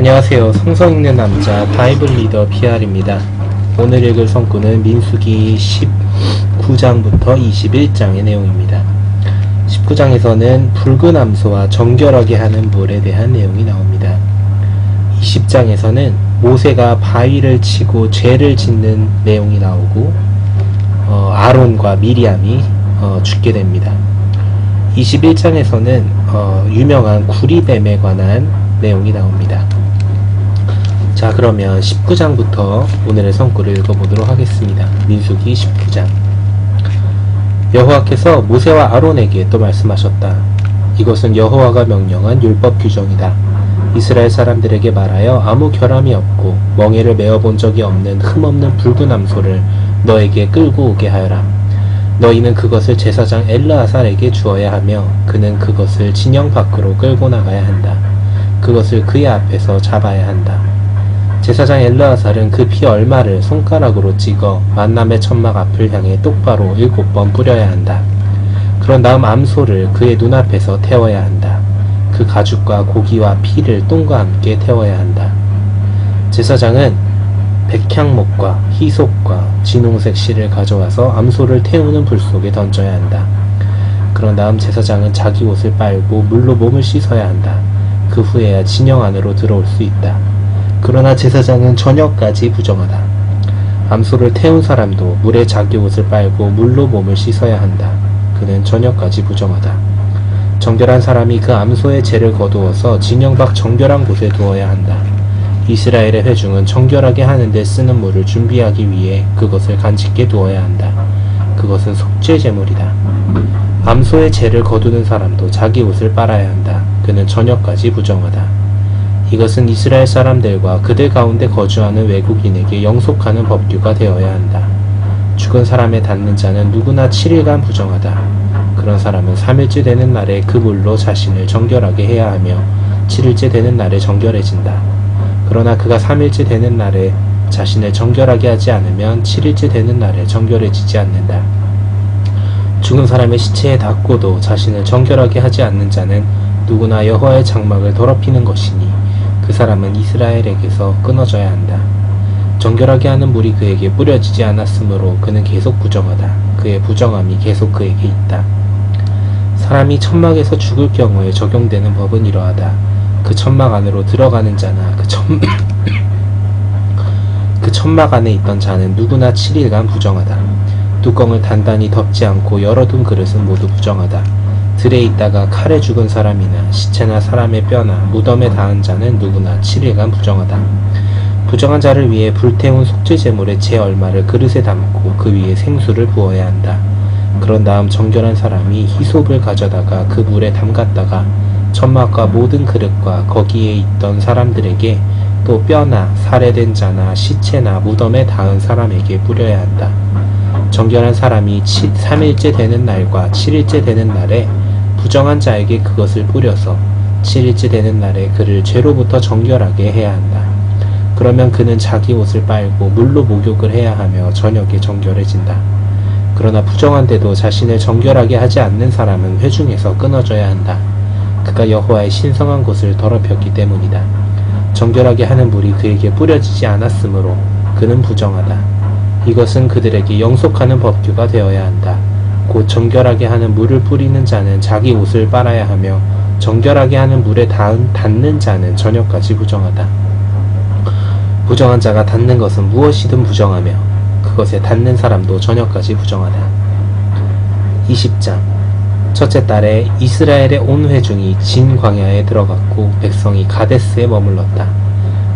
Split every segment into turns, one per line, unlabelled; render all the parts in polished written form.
안녕하세요. 성서 읽는 남자 바이블 리더 PR입니다. 오늘 읽을 성구는 민수기 19장부터 21장의 내용입니다. 19장에서는 붉은 암소와 정결하게 하는 물에 대한 내용이 나옵니다. 20장에서는 모세가 바위를 치고 죄를 짓는 내용이 나오고 아론과 미리암이 죽게 됩니다. 21장에서는 유명한 구리뱀에 관한 내용이 나옵니다. 자, 그러면 19장부터 오늘의 성구를 읽어보도록 하겠습니다. 민수기 19장. 여호와께서 모세와 아론에게 또 말씀하셨다. 이것은 여호와가 명령한 율법 규정이다. 이스라엘 사람들에게 말하여 아무 결함이 없고 멍에를 메어본 적이 없는 흠없는 붉은 암소를 너에게 끌고 오게 하여라. 너희는 그것을 제사장 엘르아살에게 주어야 하며 그는 그것을 진영 밖으로 끌고 나가야 한다. 그것을 그의 앞에서 잡아야 한다. 제사장 엘르아살은 그 피 얼마를 손가락으로 찍어 만남의 천막 앞을 향해 똑바로 7번 뿌려야 한다. 그런 다음 암소를 그의 눈앞에서 태워야 한다. 그 가죽과 고기와 피를 똥과 함께 태워야 한다. 제사장은 백향목과 희속과 진홍색 실을 가져와서 암소를 태우는 불 속에 던져야 한다. 그런 다음 제사장은 자기 옷을 빨고 물로 몸을 씻어야 한다. 그 후에야 진영 안으로 들어올 수 있다. 그러나 제사장은 저녁까지 부정하다. 암소를 태운 사람도 물에 자기 옷을 빨고 물로 몸을 씻어야 한다. 그는 저녁까지 부정하다. 정결한 사람이 그 암소의 죄를 거두어서 진영 밖 정결한 곳에 두어야 한다. 이스라엘의 회중은 정결하게 하는 데 쓰는 물을 준비하기 위해 그것을 간직해 두어야 한다. 그것은 속죄 제물이다. 암소의 죄를 거두는 사람도 자기 옷을 빨아야 한다. 그는 저녁까지 부정하다. 이것은 이스라엘 사람들과 그들 가운데 거주하는 외국인에게 영속하는 법규가 되어야 한다. 죽은 사람의 닿는 자는 누구나 7일간 부정하다. 그런 사람은 3일째 되는 날에 그 물로 자신을 정결하게 해야 하며 7일째 되는 날에 정결해진다. 그러나 그가 3일째 되는 날에 자신을 정결하게 하지 않으면 7일째 되는 날에 정결해지지 않는다. 죽은 사람의 시체에 닿고도 자신을 정결하게 하지 않는 자는 누구나 여호와의 장막을 더럽히는 것이니 그 사람은 이스라엘에게서 끊어져야 한다. 정결하게 하는 물이 그에게 뿌려지지 않았으므로 그는 계속 부정하다. 그의 부정함이 계속 그에게 있다. 사람이 천막에서 죽을 경우에 적용되는 법은 이러하다. 그 천막 안으로 들어가는 자나 그 천막 안에 있던 자는 누구나 7일간 부정하다. 뚜껑을 단단히 덮지 않고 열어둔 그릇은 모두 부정하다. 들에 있다가 칼에 죽은 사람이나 시체나 사람의 뼈나 무덤에 닿은 자는 누구나 7일간 부정하다. 부정한 자를 위해 불태운 속죄 제물의 제 얼마를 그릇에 담고 그 위에 생수를 부어야 한다. 그런 다음 정결한 사람이 히솝을 가져다가 그 물에 담갔다가 천막과 모든 그릇과 거기에 있던 사람들에게 또 뼈나 살해된 자나 시체나 무덤에 닿은 사람에게 뿌려야 한다. 정결한 사람이 3일째 되는 날과 7일째 되는 날에 부정한 자에게 그것을 뿌려서 7일째 되는 날에 그를 죄로부터 정결하게 해야 한다. 그러면 그는 자기 옷을 빨고 물로 목욕을 해야 하며 저녁에 정결해진다. 그러나 부정한데도 자신을 정결하게 하지 않는 사람은 회중에서 끊어져야 한다. 그가 여호와의 신성한 곳을 더럽혔기 때문이다. 정결하게 하는 물이 그에게 뿌려지지 않았으므로 그는 부정하다. 이것은 그들에게 영속하는 법규가 되어야 한다. 곧 정결하게 하는 물을 뿌리는 자는 자기 옷을 빨아야 하며 정결하게 하는 물에 닿는 자는 저녁까지 부정하다. 부정한 자가 닿는 것은 무엇이든 부정하며 그것에 닿는 사람도 저녁까지 부정하다. 20장. 첫째 달에 이스라엘의 온 회중이 진 광야에 들어갔고 백성이 가데스에 머물렀다.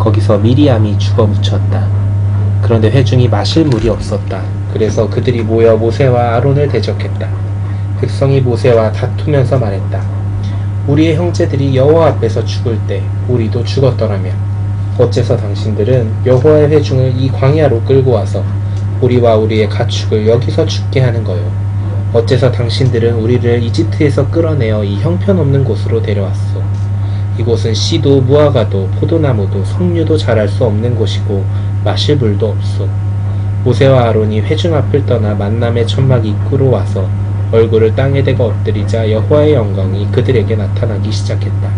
거기서 미리암이 죽어 묻혔다. 그런데 회중이 마실 물이 없었다. 그래서 그들이 모여 모세와 아론을 대적했다. 백성이 모세와 다투면서 말했다. 우리의 형제들이 여호와 앞에서 죽을 때 우리도 죽었더라며 어째서 당신들은 여호와의 회중을 이 광야로 끌고 와서 우리와 우리의 가축을 여기서 죽게 하는 거요? 어째서 당신들은 우리를 이집트에서 끌어내어 이 형편없는 곳으로 데려왔소? 이곳은 씨도 무화과도 포도나무도 석류도 자랄 수 없는 곳이고 마실 물도 없소. 모세와 아론이 회중 앞을 떠나 만남의 천막 입구로 와서 얼굴을 땅에 대고 엎드리자 여호와의 영광이 그들에게 나타나기 시작했다.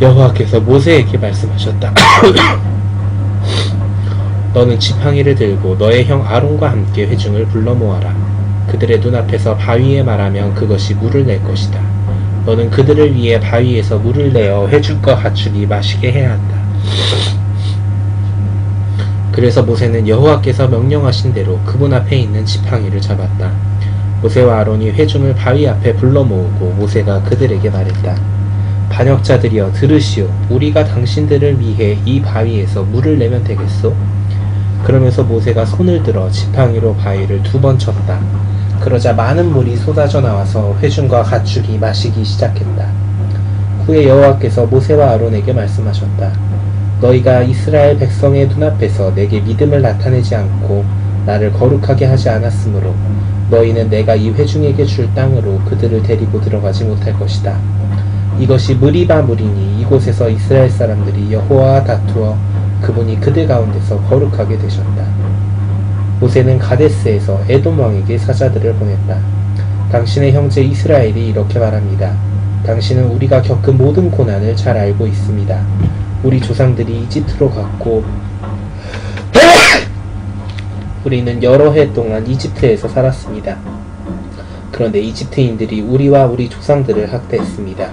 여호와께서 모세에게 말씀하셨다. 너는 지팡이를 들고 너의 형 아론과 함께 회중을 불러 모아라. 그들의 눈앞에서 바위에 말하면 그것이 물을 낼 것이다. 너는 그들을 위해 바위에서 물을 내어 회중과 가축이 마시게 해야 한다. 그래서 모세는 여호와께서 명령하신 대로 그분 앞에 있는 지팡이를 잡았다. 모세와 아론이 회중을 바위 앞에 불러 모으고 모세가 그들에게 말했다. 반역자들이여 들으시오. 우리가 당신들을 위해 이 바위에서 물을 내면 되겠소? 그러면서 모세가 손을 들어 지팡이로 바위를 2번 쳤다. 그러자 많은 물이 쏟아져 나와서 회중과 가축이 마시기 시작했다. 후에 여호와께서 모세와 아론에게 말씀하셨다. 너희가 이스라엘 백성의 눈앞에서 내게 믿음을 나타내지 않고 나를 거룩하게 하지 않았으므로 너희는 내가 이 회중에게 줄 땅으로 그들을 데리고 들어가지 못할 것이다. 이것이 무리바 물이니 이곳에서 이스라엘 사람들이 여호와와 다투어 그분이 그들 가운데서 거룩하게 되셨다. 모세는 가데스에서 에돔 왕에게 사자들을 보냈다. 당신의 형제 이스라엘이 이렇게 말합니다. 당신은 우리가 겪은 모든 고난을 잘 알고 있습니다. 우리 조상들이 이집트로 갔고 우리는 여러 해 동안 이집트에서 살았습니다. 그런데 이집트인들이 우리와 우리 조상들을 학대했습니다.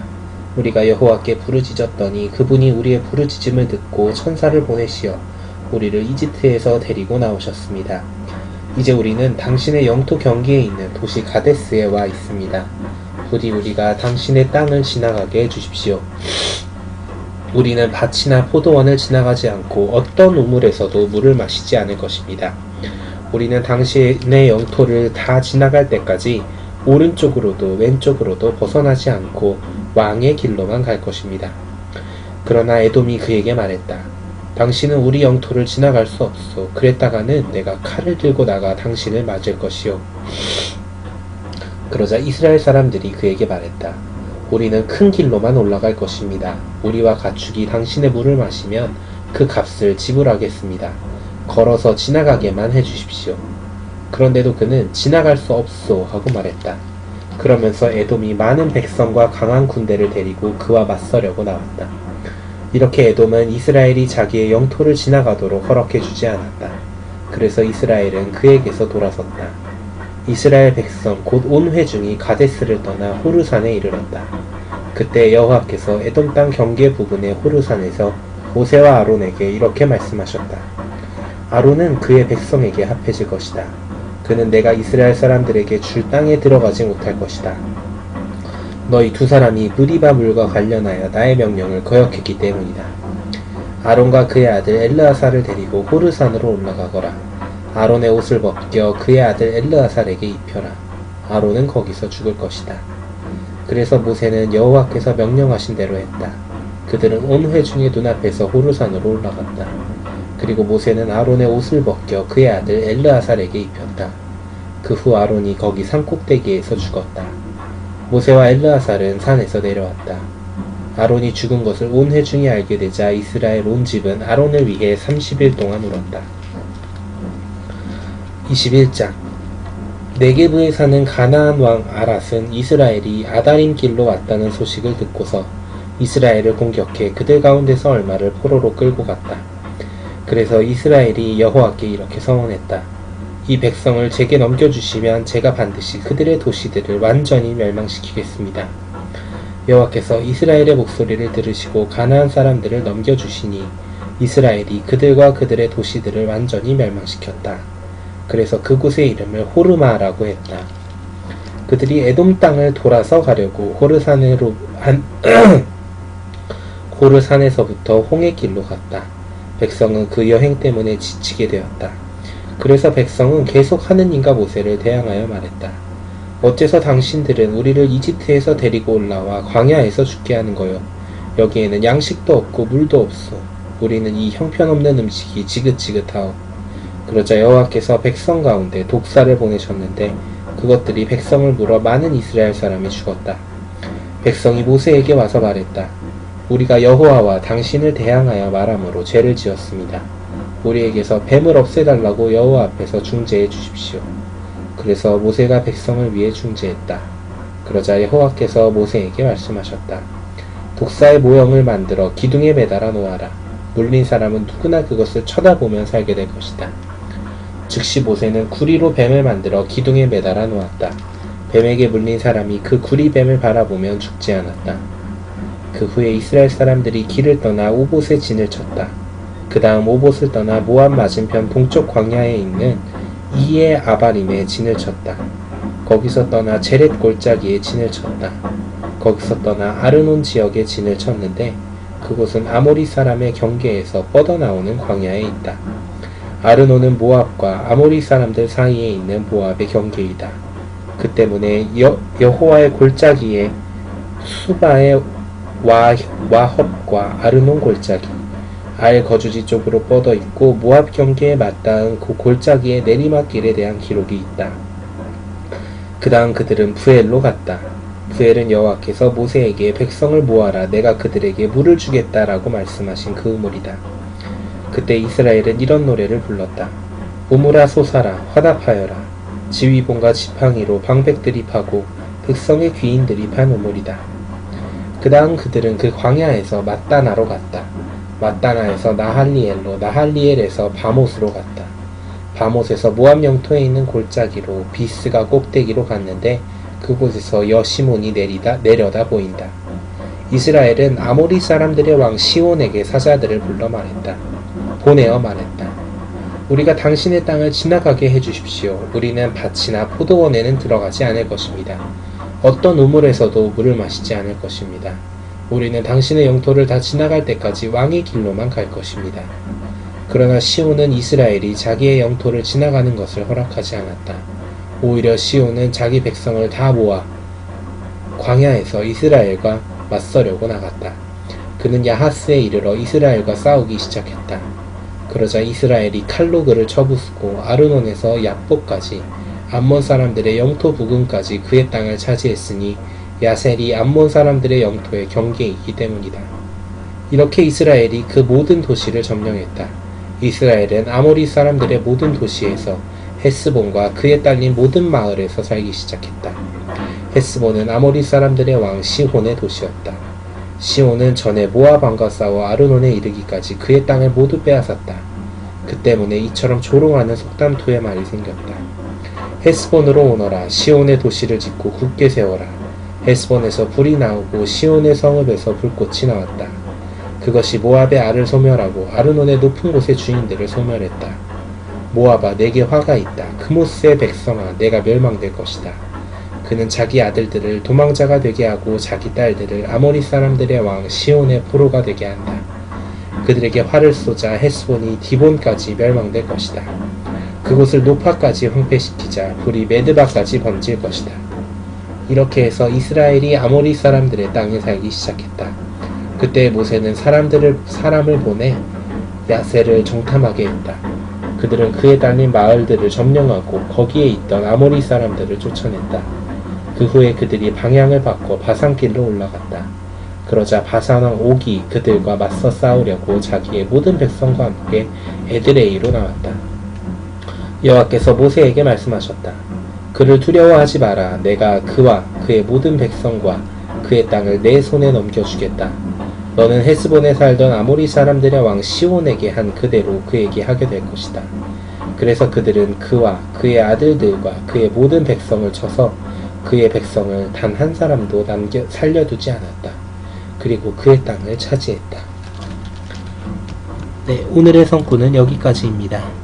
우리가 여호와께 부르짖었더니 그분이 우리의 부르짖음을 듣고 천사를 보내시어 우리를 이집트에서 데리고 나오셨습니다. 이제 우리는 당신의 영토 경계에 있는 도시 가데스에 와 있습니다. 부디 우리가 당신의 땅을 지나가게 해주십시오. 우리는 밭이나 포도원을 지나가지 않고 어떤 우물에서도 물을 마시지 않을 것입니다. 우리는 당신의 영토를 다 지나갈 때까지 오른쪽으로도 왼쪽으로도 벗어나지 않고 왕의 길로만 갈 것입니다. 그러나 에돔이 그에게 말했다. 당신은 우리 영토를 지나갈 수 없소. 그랬다가는 내가 칼을 들고 나가 당신을 맞을 것이요. 그러자 이스라엘 사람들이 그에게 말했다. 우리는 큰 길로만 올라갈 것입니다. 우리와 가축이 당신의 물을 마시면 그 값을 지불하겠습니다. 걸어서 지나가게만 해주십시오. 그런데도 그는 지나갈 수 없소 하고 말했다. 그러면서 에돔이 많은 백성과 강한 군대를 데리고 그와 맞서려고 나왔다. 이렇게 에돔은 이스라엘이 자기의 영토를 지나가도록 허락해주지 않았다. 그래서 이스라엘은 그에게서 돌아섰다. 이스라엘 백성 곧 온 회중이 가데스를 떠나 호르산에 이르렀다. 그때 여호와께서 에돔 땅 경계 부근의 호르산에서 모세와 아론에게 이렇게 말씀하셨다. 아론은 그의 백성에게 합해질 것이다. 그는 내가 이스라엘 사람들에게 줄 땅에 들어가지 못할 것이다. 너희 2사람이 무리바 물과 관련하여 나의 명령을 거역했기 때문이다. 아론과 그의 아들 엘르아사를 데리고 호르산으로 올라가거라. 아론의 옷을 벗겨 그의 아들 엘르아살에게 입혀라. 아론은 거기서 죽을 것이다. 그래서 모세는 여호와께서 명령하신 대로 했다. 그들은 온 회중의 눈앞에서 호르산으로 올라갔다. 그리고 모세는 아론의 옷을 벗겨 그의 아들 엘르아살에게 입혔다. 그 후 아론이 거기 산꼭대기에서 죽었다. 모세와 엘르아살은 산에서 내려왔다. 아론이 죽은 것을 온 회중이 알게 되자 이스라엘 온 집은 아론을 위해 30일 동안 울었다. 21장 네게브에 사는 가나안 왕 아랏은 이스라엘이 아다림 길로 왔다는 소식을 듣고서 이스라엘을 공격해 그들 가운데서 얼마를 포로로 끌고 갔다. 그래서 이스라엘이 여호와께 이렇게 서원했다. 이 백성을 제게 넘겨주시면 제가 반드시 그들의 도시들을 완전히 멸망시키겠습니다. 여호와께서 이스라엘의 목소리를 들으시고 가나안 사람들을 넘겨주시니 이스라엘이 그들과 그들의 도시들을 완전히 멸망시켰다. 그래서 그곳의 이름을 호르마라고 했다. 그들이 에돔 땅을 돌아서 가려고 호르산에서부터 홍해 길로 갔다. 백성은 그 여행 때문에 지치게 되었다. 그래서 백성은 계속 하느님과 모세를 대항하여 말했다. 어째서 당신들은 우리를 이집트에서 데리고 올라와 광야에서 죽게 하는 거요? 여기에는 양식도 없고 물도 없소. 우리는 이 형편없는 음식이 지긋지긋하오. 그러자 여호와께서 백성 가운데 독사를 보내셨는데 그것들이 백성을 물어 많은 이스라엘 사람이 죽었다. 백성이 모세에게 와서 말했다. 우리가 여호와와 당신을 대항하여 말함으로 죄를 지었습니다. 우리에게서 뱀을 없애달라고 여호와 앞에서 중재해 주십시오. 그래서 모세가 백성을 위해 중재했다. 그러자 여호와께서 모세에게 말씀하셨다. 독사의 모형을 만들어 기둥에 매달아 놓아라. 물린 사람은 누구나 그것을 쳐다보며 살게 될 것이다. 즉시 모세는 구리로 뱀을 만들어 기둥에 매달아 놓았다. 뱀에게 물린 사람이 그 구리뱀을 바라보면 죽지 않았다. 그 후에 이스라엘 사람들이 길을 떠나 오봇에 진을 쳤다. 그 다음 오봇을 떠나 모압 맞은편 동쪽 광야에 있는 이에 아바림에 진을 쳤다. 거기서 떠나 제렛 골짜기에 진을 쳤다. 거기서 떠나 아르논 지역에 진을 쳤는데 그곳은 아모리 사람의 경계에서 뻗어나오는 광야에 있다. 아르논은 모압과 아모리 사람들 사이에 있는 모압의 경계이다. 그 때문에 여호와의 골짜기에 수바의 와헙과 아르논 골짜기, 알 거주지 쪽으로 뻗어 있고 모압 경계에 맞닿은 그 골짜기의 내리막길에 대한 기록이 있다. 그 다음 그들은 부엘로 갔다. 부엘은 여호와께서 모세에게 백성을 모아라 내가 그들에게 물을 주겠다라고 말씀하신 그 우물이다. 그때 이스라엘은 이런 노래를 불렀다. 우물아 솟아라 화답하여라. 지휘봉과 지팡이로 방백들이 파고 백성의 귀인들이 판 우물이다. 그 다음 그들은 그 광야에서 맛다나로 갔다. 맛다나에서 나할리엘로, 나할리엘에서 바못으로 갔다. 바못에서 모압 영토에 있는 골짜기로 비스가 꼭대기로 갔는데 그곳에서 여시몬이 내려다 보인다. 이스라엘은 아모리 사람들의 왕 시온에게 사자들을 보내어 말했다. 우리가 당신의 땅을 지나가게 해주십시오. 우리는 밭이나 포도원에는 들어가지 않을 것입니다. 어떤 우물에서도 물을 마시지 않을 것입니다. 우리는 당신의 영토를 다 지나갈 때까지 왕의 길로만 갈 것입니다. 그러나 시온은 이스라엘이 자기의 영토를 지나가는 것을 허락하지 않았다. 오히려 시온은 자기 백성을 다 모아 광야에서 이스라엘과 맞서려고 나갔다. 그는 야하스에 이르러 이스라엘과 싸우기 시작했다. 그러자 이스라엘이 칼로 그를 쳐부수고 아르논에서 야복까지 암몬 사람들의 영토 부근까지 그의 땅을 차지했으니 야셀이 암몬 사람들의 영토의 경계이기 때문이다. 이렇게 이스라엘이 그 모든 도시를 점령했다. 이스라엘은 아모리 사람들의 모든 도시에서 헤스본과 그에 딸린 모든 마을에서 살기 시작했다. 헤스본은 아모리 사람들의 왕 시혼의 도시였다. 시온은 전에 모압 왕과 싸워 아르논에 이르기까지 그의 땅을 모두 빼앗았다. 그 때문에 이처럼 조롱하는 속담투의 말이 생겼다. 헤스본으로 오너라. 시온의 도시를 짓고 굳게 세워라. 헤스본에서 불이 나오고 시온의 성읍에서 불꽃이 나왔다. 그것이 모압의 알을 소멸하고 아르논의 높은 곳의 주인들을 소멸했다. 모압아 내게 화가 있다. 그모스의 백성아 내가 멸망될 것이다. 그는 자기 아들들을 도망자가 되게 하고 자기 딸들을 아모리 사람들의 왕 시온의 포로가 되게 한다. 그들에게 화를 쏘자 헤스본이 디본까지 멸망될 것이다. 그곳을 노파까지 황폐시키자 불이 메드바까지 번질 것이다. 이렇게 해서 이스라엘이 아모리 사람들의 땅에 살기 시작했다. 그때 모세는 사람을 보내 야셀을 정탐하게 했다. 그들은 그에 달린 마을들을 점령하고 거기에 있던 아모리 사람들을 쫓아냈다. 그 후에 그들이 방향을 바꿔 바산길로 올라갔다. 그러자 바산 왕 옥이 그들과 맞서 싸우려고 자기의 모든 백성과 함께 에드레이로 나왔다. 여호와께서 모세에게 말씀하셨다. 그를 두려워하지 마라. 내가 그와 그의 모든 백성과 그의 땅을 내 손에 넘겨주겠다. 너는 헤스본에 살던 아모리 사람들의 왕 시온에게 한 그대로 그에게 하게 될 것이다. 그래서 그들은 그와 그의 아들들과 그의 모든 백성을 쳐서 그의 백성을 단 한 사람도 살려두지 않았다. 그리고 그의 땅을 차지했다. 네, 오늘의 성구는 여기까지입니다.